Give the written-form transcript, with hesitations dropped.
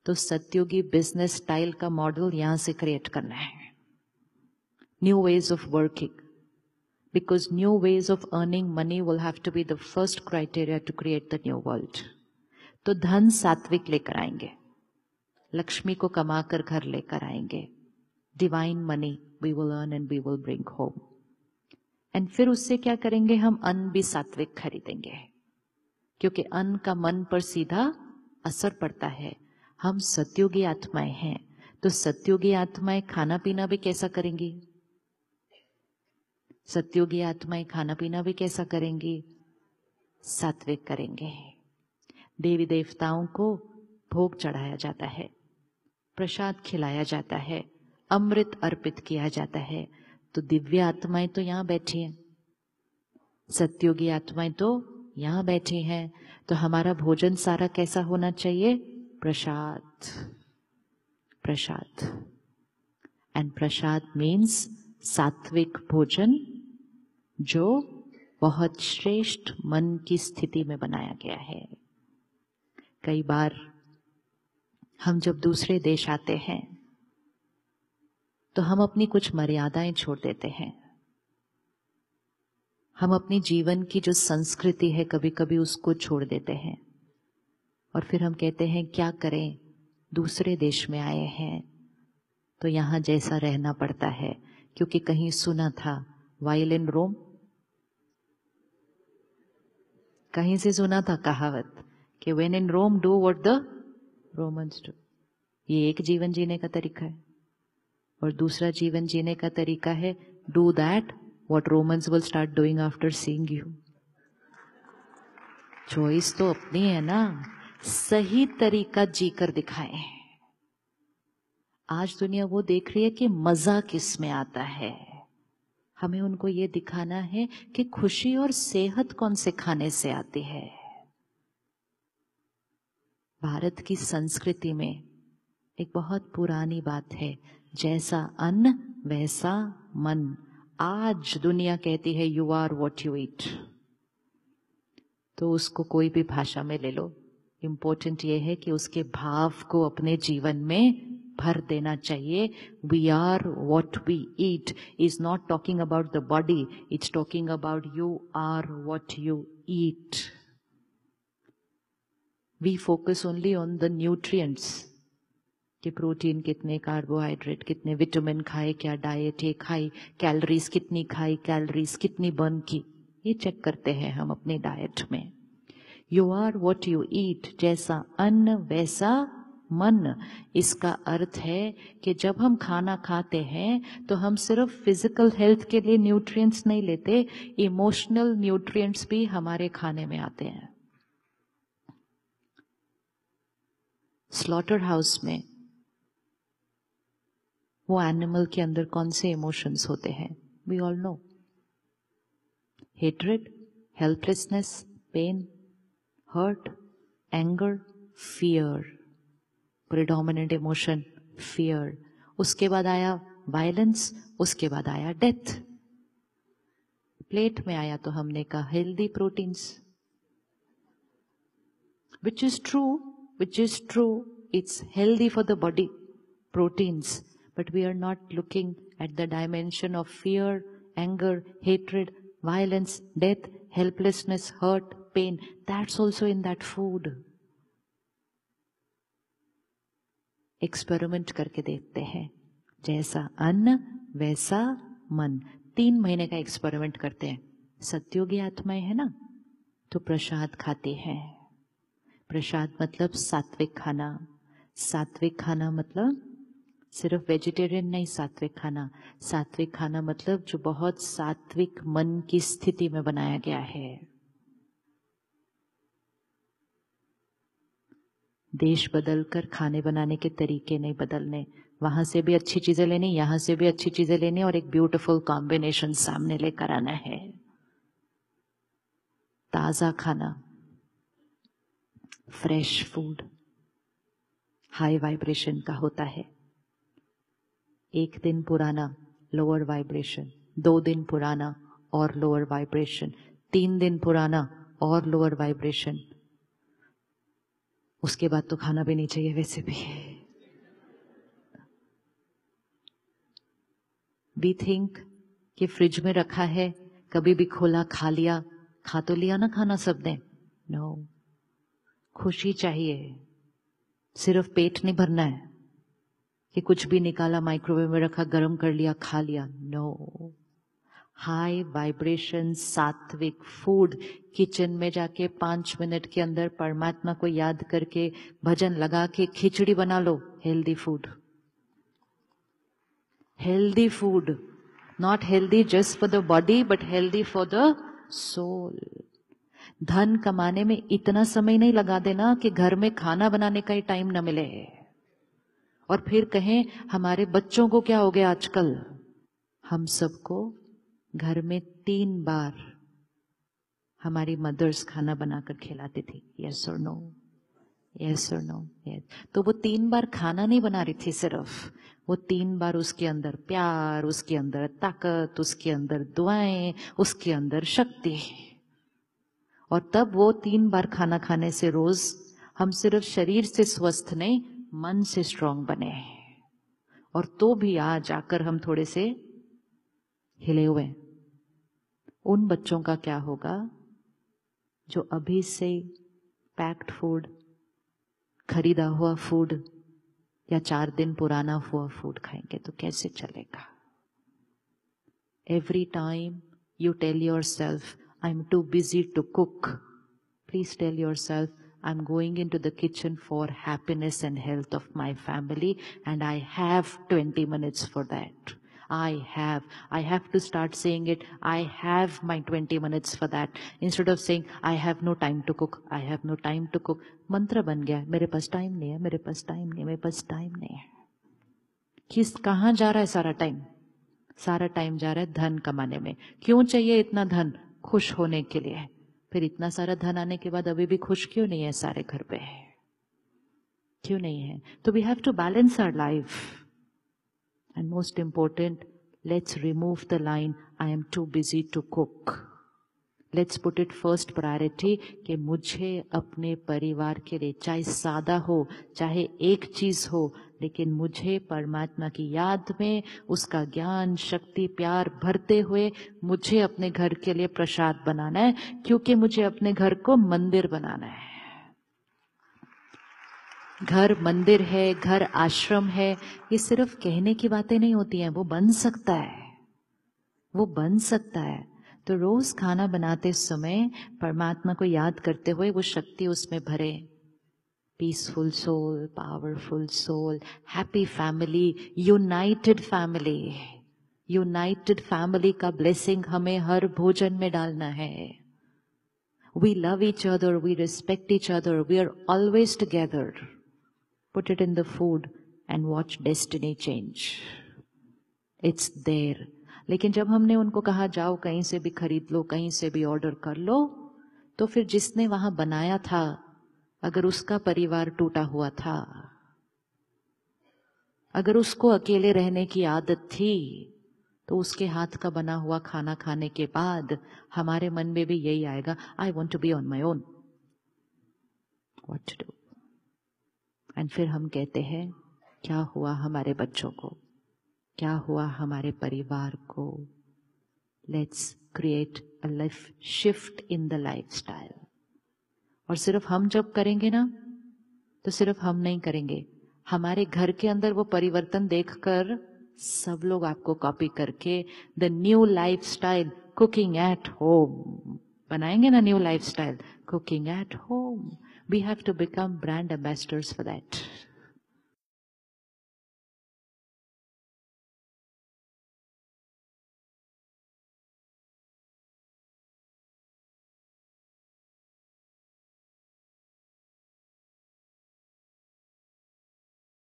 तो सत्युगी business style का model यहां से क्रिएट करना है. New ways of working, because new ways of earning money will have to be the first criteria to create the new world. तो धन सात्विक लेकर आएंगे, लक्ष्मी को कमाकर घर लेकर आएंगे. Divine money we will earn and we will bring home. And फिर उससे क्या करेंगे, हम अन्न भी सात्विक खरीदेंगे, क्योंकि अन्न का मन पर सीधा असर पड़ता है. हम सत्युगी आत्माएं हैं, तो सत्युगी आत्माएं खाना पीना भी कैसा करेंगी? सत्युगी आत्माएं खाना पीना भी कैसा करेंगी? सात्विक करेंगे. देवी देवताओं को भोग चढ़ाया जाता है, प्रसाद खिलाया जाता है, अमृत अर्पित किया जाता है. तो दिव्य आत्माएं तो यहां बैठी हैं, सत्युगी आत्माएं तो यहां बैठी हैं. तो हमारा भोजन सारा कैसा होना चाहिए? प्रसाद. प्रसाद. एंड प्रसाद मीन्स सात्विक भोजन, जो बहुत श्रेष्ठ मन की स्थिति में बनाया गया है. कई बार हम जब दूसरे देश आते हैं तो हम अपनी कुछ मर्यादाएं छोड़ देते हैं. हम अपनी जीवन की जो संस्कृति है कभी कभी उसको छोड़ देते हैं, और फिर हम कहते हैं क्या करें, दूसरे देश में आए हैं तो यहां जैसा रहना पड़ता है. क्योंकि कहीं सुना था, वाइल इन रोम, कहीं से सुना था कहावत कि when in Rome do what the Romans do. ये एक जीवन जीने का तरीका है, और दूसरा जीवन जीने का तरीका है do that what Romans will start doing after seeing you. Choice तो अपनी है ना, सही तरीका जीकर दिखाएं. आज दुनिया वो देख रही है कि मजा किस में आता है. हमें उनको ये दिखाना है कि खुशी और सेहत कौन से खाने से आती है. भारत की संस्कृति में एक बहुत पुरानी बात है, जैसा अन्न वैसा मन. आज दुनिया कहती है you are what you eat. तो उसको कोई भी भाषा में ले लो, इम्पोर्टेंट ये है कि उसके भाव को अपने जीवन में भर देना चाहिए. We are what we eat is not talking about the body, it's talking about you are what you eat. We focus only on the nutrients, कि प्रोटीन कितने, कार्बोहाइड्रेट कितने, विटामिन खाए, क्या डाइट है खाई, कैलोरीज कितनी खाई, कैलोरीज कितनी बर्न की, ये चेक करते हैं हम अपनी डाइट में. You are what you eat, जैसा अन्न वैसा मन. इसका अर्थ है कि जब हम खाना खाते हैं तो हम सिर्फ फिजिकल हेल्थ के लिए न्यूट्रिएंट्स नहीं लेते, इमोशनल न्यूट्रिएंट्स भी हमारे खाने में आते हैं. स्लॉटर हाउस में वो एनिमल के अंदर कौन से इमोशंस होते हैं? We all know. Hatred, helplessness, pain, hurt, anger, fear. Predominant emotion fear. उसके बाद आया वायलेंस, उसके बाद आया डेथ. प्लेट में आया तो हमने कहा healthy proteins, which is true, it's healthy for the body, proteins. But we are not looking at the dimension of fear, anger, hatred, violence, death, helplessness, hurt, pain. That's also in that food. Experiment करके देखते हैं, जैसा अन्न वैसा मन. 3 महीने का experiment करते हैं. सत्योगी आत्माएं है ना, तो प्रसाद खाते हैं. प्रसाद मतलब सात्विक खाना. सात्विक खाना मतलब सिर्फ वेजिटेरियन नहीं, सात्विक खाना. सात्विक खाना मतलब जो बहुत सात्विक मन की स्थिति में बनाया गया है. देश बदलकर खाने बनाने के तरीके नहीं बदलने. वहां से भी अच्छी चीजें लेनी, यहां से भी अच्छी चीजें लेनी, और एक ब्यूटीफुल कॉम्बिनेशन सामने लेकर आना है. ताजा खाना, फ्रेश फूड हाई वाइब्रेशन का होता है. 1 दिन पुराना लोअर वाइब्रेशन, 2 दिन पुराना और लोअर वाइब्रेशन, 3 दिन पुराना और लोअर वाइब्रेशन. उसके बाद तो खाना भी नहीं चाहिए वैसे भी। वी थिंक कि फ्रिज में रखा है, कभी भी खोला खा लिया, खा तो लिया ना खाना सबने। नो, खुशी चाहिए, सिर्फ पेट नहीं भरना है कि कुछ भी निकाला माइक्रोवेव में रखा, गर्म कर लिया, खा लिया। नो, हाई वाइब्रेशन सात्विक फूड, किचन में जाके 5 मिनट के अंदर परमात्मा को याद करके भजन लगा के खिचड़ी बना लो। Healthy food, healthy food, not healthy just for the body but healthy for the soul. धन कमाने में इतना समय नहीं लगा देना कि घर में खाना बनाने का ही टाइम न मिले और फिर कहें हमारे बच्चों को क्या हो गया आजकल। हम सबको घर में 3 बार हमारी मदर्स खाना बनाकर खिलाती थी। यस और नो, यस और नो, यस। तो वो 3 बार खाना नहीं बना रही थी सिर्फ, वो 3 बार उसके अंदर प्यार, उसके अंदर ताकत, उसके अंदर दुआएं, उसके अंदर शक्ति। और तब वो 3 बार खाना खाने से रोज हम सिर्फ शरीर से स्वस्थ नहीं, मन से स्ट्रांग बने। और तो भी आज आकर हम थोड़े से हिले हुए। उन बच्चों का क्या होगा जो अभी से पैक्ड फूड, खरीदा हुआ फूड या 4 दिन पुराना हुआ फूड खाएंगे तो कैसे चलेगा। Every time you tell yourself I am too busy to cook, please tell yourself I am going into the kitchen for happiness and health of my family and I have 20 minutes for that. I have to start saying it. I have my 20 minutes for that. Instead of saying, I have no time to cook. I have no time to cook. मंत्र बन गया, मेरे पास time नहीं है, मेरे पास time नहीं है, मेरे पास टाइम नहीं है। कहाँ जा रहा है सारा टाइम? सारा टाइम जा रहा है धन कमाने में। क्यों चाहिए इतना धन? खुश होने के लिए। फिर इतना सारा धन आने के बाद अभी भी खुश क्यों नहीं है सारे घर पे? क्यों नहीं है? तो we have to balance our life. And most important, let's remove the line, I am too busy to cook. Let's put it first priority कि मुझे अपने परिवार के लिए, चाहे सादा हो, चाहे एक चीज हो, लेकिन मुझे परमात्मा की याद में उसका ज्ञान, शक्ति, प्यार भरते हुए मुझे अपने घर के लिए प्रसाद बनाना है, क्योंकि मुझे अपने घर को मंदिर बनाना है। घर मंदिर है, घर आश्रम है, ये सिर्फ कहने की बातें नहीं होती हैं, वो बन सकता है, वो बन सकता है। तो रोज खाना बनाते समय परमात्मा को याद करते हुए वो शक्ति उसमें भरे। Peaceful soul, powerful soul, happy family, united family. United family का ब्लेसिंग हमें हर भोजन में डालना है। We love each other, we respect each other, we are always together. Put it in the food and watch destiny change. It's there. लेकिन जब हमने उनको कहा जाओ कहीं से भी खरीद लो, कहीं से भी ऑर्डर कर लो, तो फिर जिसने वहां बनाया था अगर उसका परिवार टूटा हुआ था, अगर उसको अकेले रहने की आदत थी, तो उसके हाथ का बना हुआ खाना खाने के बाद हमारे मन में भी यही आएगा, I want to be on my own, what to do. And फिर हम कहते हैं क्या हुआ हमारे बच्चों को, क्या हुआ हमारे परिवार को। Let's create a life shift in the lifestyle. और सिर्फ हम जब करेंगे ना, तो सिर्फ हम नहीं करेंगे, हमारे घर के अंदर वो परिवर्तन देखकर सब लोग आपको कॉपी करके the new lifestyle cooking at home बनाएंगे ना। New lifestyle cooking at home, we have to become brand ambassadors for that.